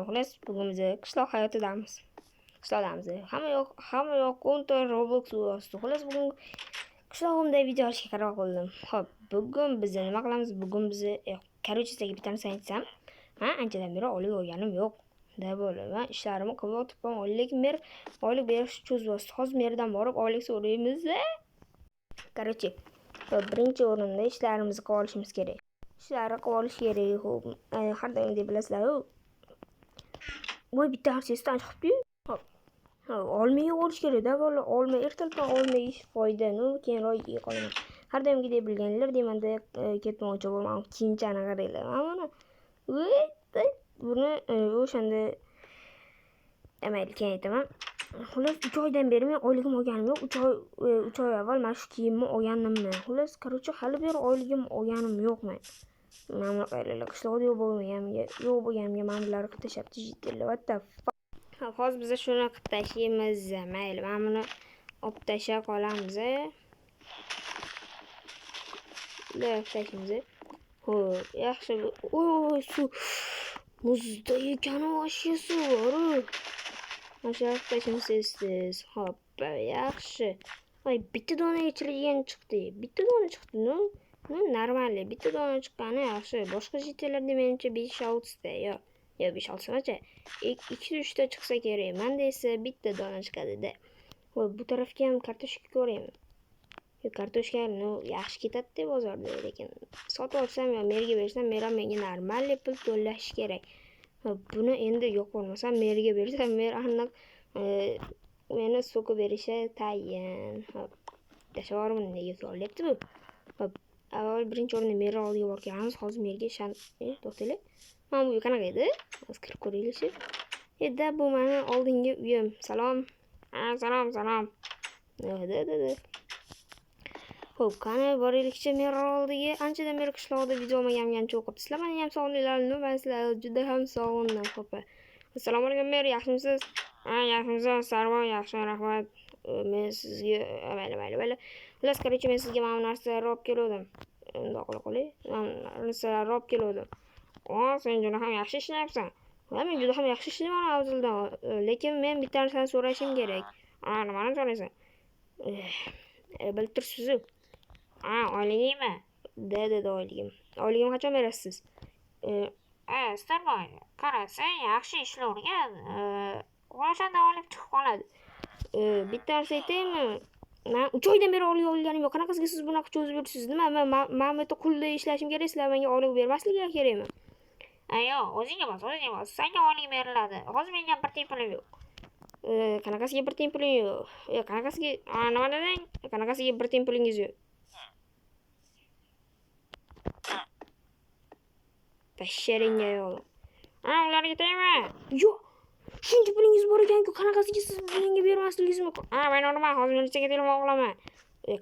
Xullas, bugun biz qishloq hayotidamiz. Qishloqdamiz. Hamma yoq kontor Roblox usti. Xullas, bugun qishlog'imda video olishga qaror qildim. Xo'p, bugun biz nima qilamiz? Bugun biz korоче sizga bitta narsa aytsam, men anchadan beri oylik olganim yo'q. Deb o'ylayman. Ishlarimni qilib o'tibman, lekin men oylik berishni cho'zyapti. Hozir mendan borib oylik so'raymiz. Короче, birinchi o'rinda ishlarimizni qilib olishimiz kerak. Ishlarni qilib olish kerak. Xo'p, har doim deb bilasizlar-ku. Voy, bitta narsasidan chiqibdi. Hop. Olmay olish kerak-da, bola. Olma ertalabdan olma ish foyda. Keyinroq yey qolaman. Har doimgi deb bilganlar demanda ketmoqchi bo'lman. Keyinchani qaranglar. Mana buni o'shanda mayli, keyin aytaman. Xullas, 3 oydan beri men oyligim olganim yo'q. 3 oy avval mana shu kiyimni olganimman. Xullas, короче, hali beri oyligim olganim yo'q men. Mana bunaqa qishloqda yo'q bo'lganimga mana bularni qilib tashlabdi jitellar. What the fuck? Hozir biz shuni qilib tashlaymiz. Mayli, mana buni olib tashlab qolamiz. Bunday tashlaymiz. Xo'p, yaxshi. Oy, suv. Muzda ekan o'sha suv. Mana tashlaymiz. Hop, yaxshi. Voy, bitta dona ichilgan chiqdi. Bitta dona chiqdi, normal. Bitta dona chiqqani yaxshi. Boshqa jitellarda menimcha 5-6 ta. Yo, 5-6 tacha. 2-3 ta chiqsa kerak. Menda esa bitta dona chiqadi-da. Voy, bu tarafga ham kartoshka ko'raymi? Kartoshka yaxshi ketadi bozorda, lekin sotib olsam yo merga bersam, menga normal pul to'lash kerak. Buni endi yo'q bo'lmasa merga bersam, mer aniq meni so'kib berishi tayin. Hop, tashavormi nega solyapti bu? Hop, avval birinchi o'rinda mer oldiga borib kelamiz. Hozir merga to'xtanglar. Mana bu qanaqa edi? Hozir kirib ko'raylik. Da bu meni oldingi uyim. Salom. Salom. Xo'p, qani boraylikchi mer oldiga. Anchadan beri qishloqda video olmaganimcha o'qib. Sizlar meni ham sog'ininglarmi? Men sizlarni juda ham sog'indim, xo'p. Assalomu alaykum mer, yaxshimisiz? Yaxshimisiz, Sarvo, yaxshi, rahmat. Men sizga mayli. Xullas, короче, men sizga mana bu narsalarni olib keldim. Unda qo'y. Narsalarni olib keldim. Sen juda ham yaxshi ishlayapsan. Men juda ham yaxshi ishlayman avzildan. Lekin men bitta narsani so'rashim kerak. Nimani so'raysan? Bilib turibsiz-ku. Oyligimi? Dedi oyligim. Oyligim qachon berasiz? Starboy, qara, sen yaxshi ishlayvergan. O'shanda olib chiqib qoladi. Bitta narsa aytaymi? Men 3 oydan beri oylik olganim yo'q. Qanaqasiga siz bunaqa cho'zib yuribsiz? Nima? Men bu yerda qulda ishlashim kerak, sizlar menga oylik bermasligingiz kerakmi? Yo'q, o'zingga bos. Senga oylik beriladi. Hozir menga bir tiyin pulim yo'q. Qanaqasiga bir tiyin puling yo'q? Qanaqasiga, nima deding? Qanaqasiga bir tiyin pulingiz yo'q? Tasharingga yo'q. Ularga tegma. Yo'q. Shuncha pulingiz bor ekan-ku, qanaqasiga siz menga bermasligingiz mumkin? Men nima, hozir militsiyaga telefon qilaman.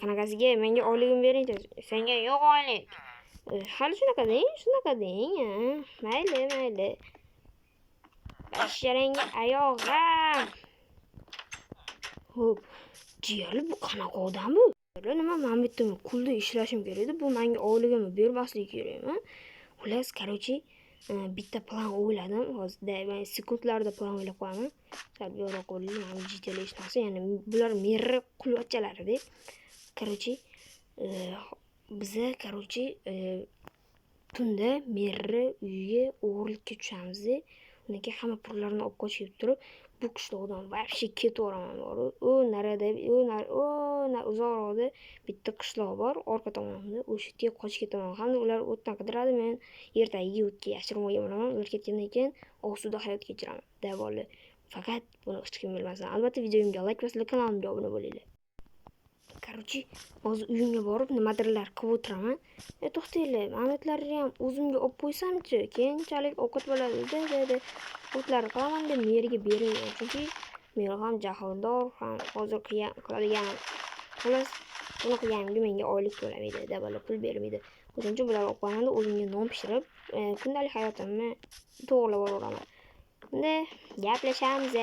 Qanaqasiga menga oyligim bering. Senga yo'q oylik. Hali shunaqa deng. Mayli. Tasharingga oyog'a. Xo'p, jiyali bu qanaqa odam bu? Nima, men bitta qulda ishlashim kerak edi. Bu menga oyligimni bermasligi kerakmi? Xullas, короче, bitta plan o'yladim. Hozirda men sekundlarda plan o'ylab qo'yaman. Tadbiroq o'ylayman, mana jitali ishlarsa, ya'ni bular merri qulvachchalari-da. Короче, biza tunda merri uyiga o'g'irlikka tushamiz. Undan keyin hamma pullarni olib qochib turib, bu qishloqdan вообще ketaveraman. Uzoqroqda bitta qishloq bor, orqa tomonda. O'sha yerga qochib ketaman. Hamda ular o'tdan qidiradi, men ertaga yurtga yashirinib o'laman. Ular ketgandan keyin osuda hayot kechiraman. Davoli. Faqat buni hech kim bilmasin. Albatta videomga like bosinglar, kanalimga obuna bo'linglar. Короче, hozir uyimga borib nimadirlar qilib o'tiraman. To'xtanglar, Mahmudlarni ham o'zimga olib qo'ysamchi, keyinchalik ovqat bo'ladi dedi. O'tlarni qilaman deb merga beraman. Chunki mer ham jahldor, ham hozir qiladigan. Xullas, buni qilganimga menga oylik to'lamaydi, davlat pul bermaydi. O'shuning uchun bularni olib qo'yaman, o'zimga non pishirib, kundalik hayotimni to'g'rilab boraman. Endi gaplashamiz.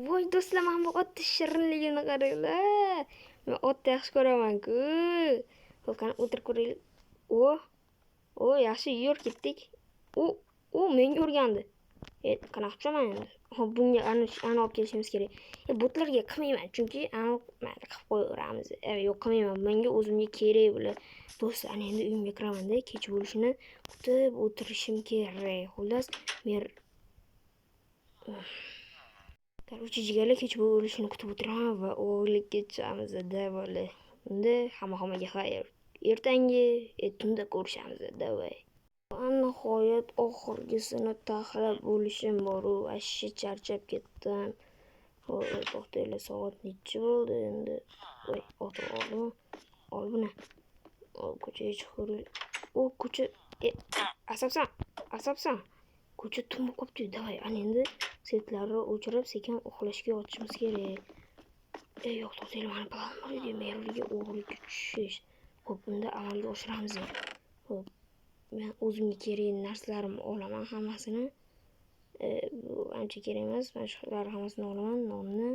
Voy do'stlar, men bu otni shirinligini qaranglar. Men otni yaxshi ko'raman-ku. Xo'p, qani o'tirib ko'raylik. O yaxshi yur ketdik. U menga urgandi. Qanaqa qilaman endi? Bunga ana olib kelishimiz kerak. Botlarga qilmayman, chunki mayli qilib qo'yaveramiz. Yo'q, qilmayman. Menga o'zimga kerak bular. Do'stlar, ana endi uyimga kiraman-da, kech bo'lishini kutib o'tirishim kerak. Xullas, men Короче, jigarlar kech bo'lishini kutib o'tiraman va o'g'irlikka chiqamiz-da, bola. Unda hamma-hammaga xayr. Ertangi tunda ko'rishamiz, davay. Nihoyat oxirgisini taxlab bo'lishim bor-u, ashshi charchab ketdim. To'xtanglar, soat necha bo'ldi endi? Voy, o'tir oldimi? Ol buni. Ko'chaga chiqib. Ko'cha asabsan. Ko'cha tumib qopti, davay. Ana endi svetlarni o'chirib, sekin uxlashga yotishimiz kerak. Yo'q, to'xtanglar, mana plan bor edi, merga o'g'irlikka tushish. Xo'p, unda amalga oshiramiz. Xo'p. Men o'zimga kerak narsalarimni olaman hammasini. Bu ancha kerak emas. Men shularni hammasini olaman. Nonni,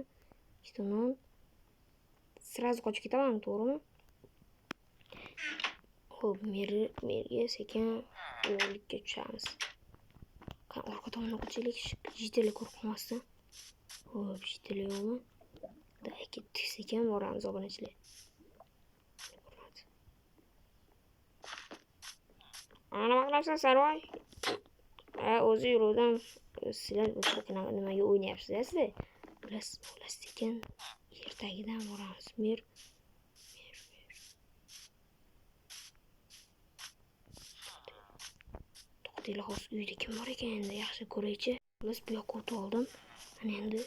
ikkita non. Sразу qochib ketaman, to'g'rimi? Xo'p, merga sekin o'g'irlikka tushamiz. Orqa tomondan qochaylik, jitali ko'rib qolmasdan. Xo'p, jitali yo'qmi? Day ketdik, sekin boramiz, obunachilar. Ana maqlabsan, Sarvoy? O'zi yuruvdim. Sizlar nimaga o'ynayapsizlar? Ular sekin yer tagidan boramiz. Mer. To'xtanglar, hozir uyda kim bor ekan endi? Yaxshi ko'raychi. Ular bu yoqqa o'tib oldim. Ana endi.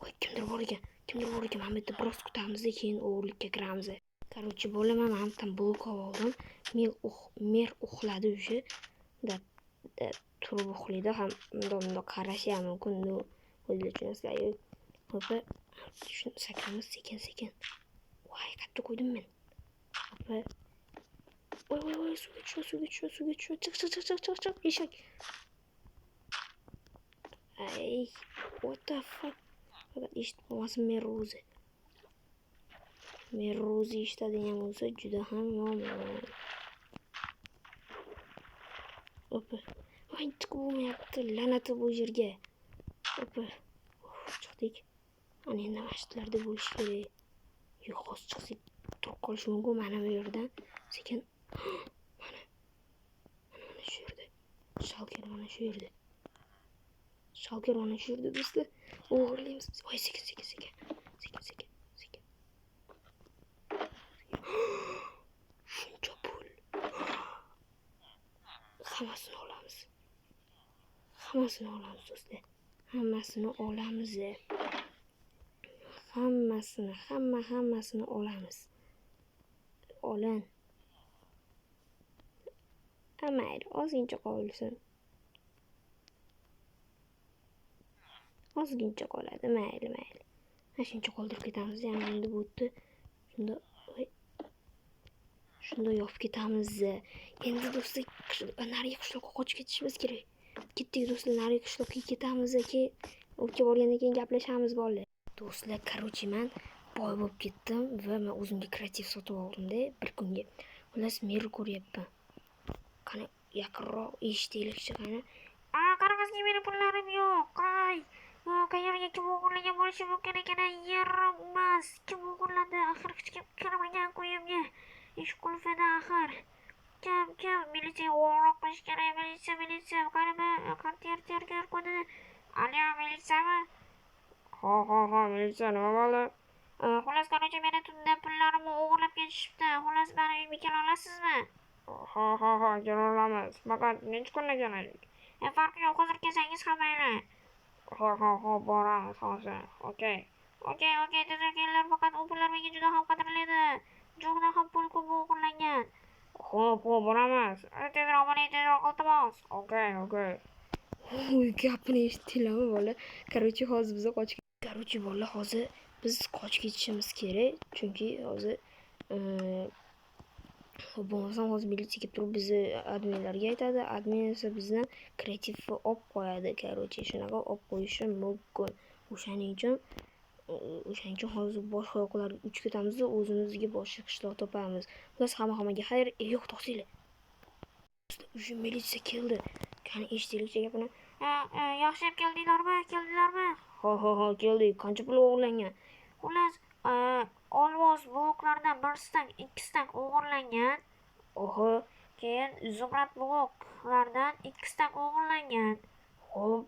Voy, kimdir bor ekan. Mana bu yerda biroz kutamiz, keyin o'g'irlikka kiramiz. Короче, bo'laman, men ham blok oldim. Mer uxladi o'sha. Turib uxlaydi ham, bundoq qarashi ham mumkin. O'zinglar tushunasizlar. Xo'p, shuni sakramiz sekin. Voy, qayerda qo'ydim men? Xo'p. Voy, suvga tush. Chiq. Eshak. Ay, what the fuck? Fakat eshitib qolmasin men ro'zi eshitadigan bo'lsa juda ham yomon. Opa. Voy, chiqmayapti, la'nati bu yerga. Opa. Chiqdik. Ana endi masjidlarda bo'lish kerak. Yo'q, hozir chiqsak turib qolish mumkin mana bu yerdan. Sekin. Mana shu yerda. Shalker mana shu yerda. Do'stlar. O'g'irlaymiz. Voy, sekin. Shuncha pul. Hammasini olamiz, do'stlar. Hammasini olamiz. Hammasini olamiz. Olin. Mayli, ozgincha qolsin. Ozgincha qoladi, mayli. Mana shuncha qoldirib ketamiz. Endi bu yerda shunda yopib ketamiz. Endi do'stlar, nariga qishloqqa qochib ketishimiz kerak. Ketdik do'stlar, nariga qishloqqa ketamiz. O'tga borgandan keyin gaplashamiz bolalar. Do'stlar, короче, men boy bo'lib ketdim va men o'zimga kreativ sotib oldim-da bir kunga. Xullas, mer ko'ryapman. Qani yaqinroq eshitaylikchi qani. Qarag'izga meni pullarim yo'q. Qayerga kim o'g'irlagan bo'lishi mumkin ekan? Yaramas. Kim o'g'irladi? Axir hech kim kirmagan uyimga. Ish qulfida axir. Kim militsiya o'g'irlik qilish kerak? Militsiya. Qani karter kodini. Alo, militsiyami? Ha, militsiya, nima bo'ldi? Xullas, qancha meni tunda pullarimni o'g'irlab ketishibdi. Xullas, meni uyimga kela olasizmi? Ha, kela olamiz. Faqat necha kunga kelaylik? Farqi yo'q, hozir kelsangiz ham mayli. Ha, boramiz hozir. Okey, tezroq faqat u pullar menga juda ham qadrliydi. Juda ham pul ko'p o'g'irlangan. Xo'p, boramiz. Tezroq iltimos. Okey. Gapini eshitdinglarmi bola? Короче, hozir biz qochib ketishimiz kerak. Chunki hozir bo'lmasam hozir militsiya kelib turib bizni adminlarga aytadi. Admin esa bizni kreativni olib qo'yadi. Короче, shunaqa olib qo'yishi mumkin. O'shaning uchun O'shaning uchun hozir boshqa yoqlarga uchib ketamiz, o'zimizga boshqa qishloq topamiz. Biz hammaga xayr, yo'q to'xtanglar. O'sha militsiya keldi. Qani eshitaylik gapini. Yaxshiyam keldinglarmi? Ha, keldik. Qancha pul o'g'irlangan? Xullas, olmos bloklardan birisidan ikkisidan o'g'irlangan. Oho, Keyin zumrad bloklardan ikkisidan o'g'irlangan. xo'p,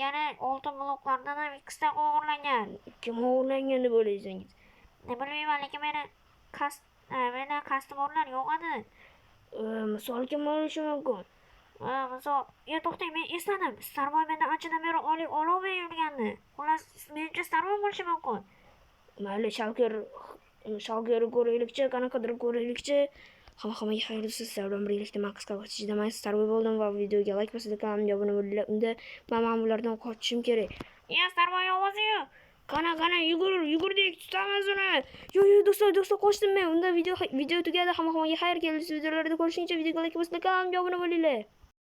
Yana oltin bloklardan ham ikkisidan o'g'irlangan. kim o'g'irlangan deb o'ylaysangiz? Bilmayman, lekin meni kastimorlar yo'qadi. Misol kim bo'lishi mumkin? Misol, to'xtang, men esladim. Starboy mendan anchadan beri ololmay yurgandi. Xullas, menimcha Starboy bo'lishi mumkin. Mayli, Shalkir ko'raylikchi, qanaqadir ko'raylikchi. Hammaga xayr olsun. Sizlar bilan birgalikda men qisqa vaqt ichida Starboy bo'ldim va videoga like bosib, kanalimga obuna bo'linglar. Unda men bulardan qochishim kerak. Starboy ovozi-yu. Qana, yugurdik, tutamiz uni. Yo'q, do'stlar, qochdim men. Unda video tugadi. Hammaga xayr, kelgusi videolarda ko'rishguncha videoga like bosib, kanalimga obuna bo'linglar.